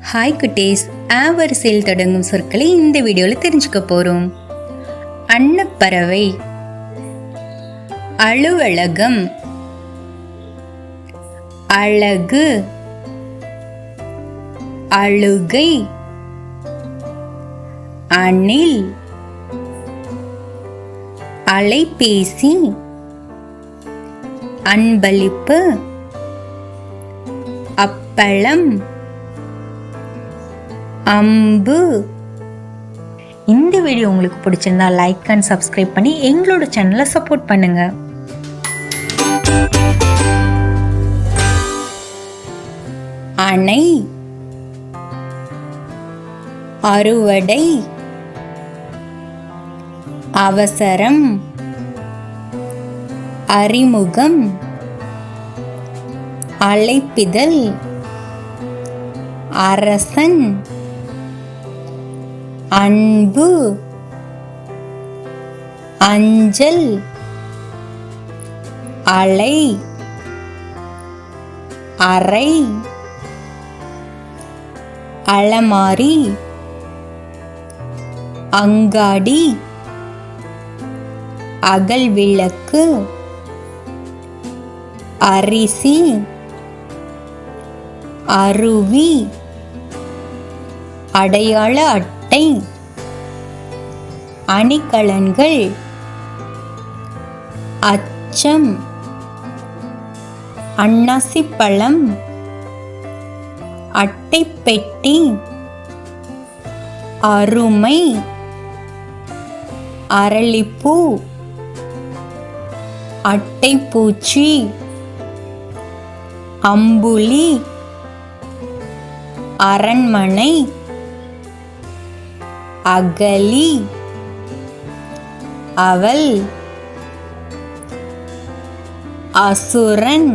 Hi குட்டீஸ், வரிசையில் தொடங்கும் சொற்களை இந்த வீடியோவில் தெரிஞ்சுக்க போறோம். அன்னப்பறவை, அலுவலகம், அழகு, அழுகை, அணில், அலைபேசி, அன்பளிப்பு, அப்பளம், அம்பு. இந்த வீடியோ உங்களுக்கு பிடிச்சிருந்தா லைக் அண்ட் சப்ஸ்கிரைப் பண்ணி எங்களோட சேனலை சப்போர்ட் பண்ணுங்க. அணை, அறுவடை, அவசரம், அறிமுகம், அழைப்பிதழ், அரசன், அன்பு, அஞ்சல், அலை, அறை, அலமாரி, அங்காடி, அகல் விளக்கு, அரிசி, அருவி, அடையாள அட்டை, அணிகலன்கள், அச்சம், அன்னாசிப்பழம், அட்டைப்பெட்டி, அருமை, அரளிப்பூ, அட்டைப்பூச்சி, அம்புலி, அரண்மனை, அகலி, அவல், அசுரன்,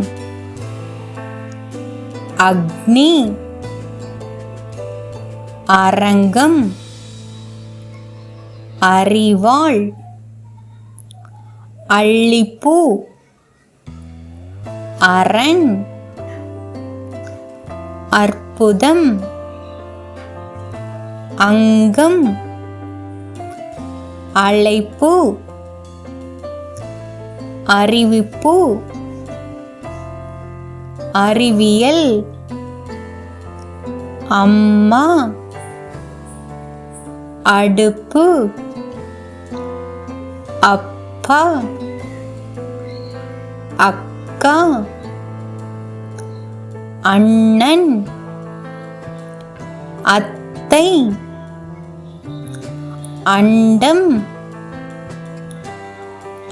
அக்னி, அரங்கம், அரிவாள், அள்ளிப்பூ, அரண், அற்புதம், அங்கம், அழைப்பு, அறிவிப்பு, அறிவியல், அம்மா, அடுப்பு, அப்பா, அக்கா, அண்ணன், அத்தை, அண்டம்,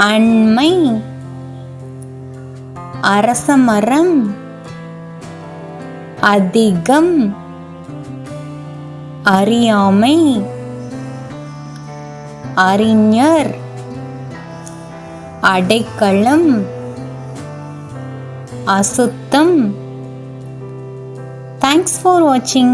அண்மை, அரசமரம், அதிகம், அறியாமை, அறிஞர், அடைக்கலம், அசுத்தம். Thanks for watching.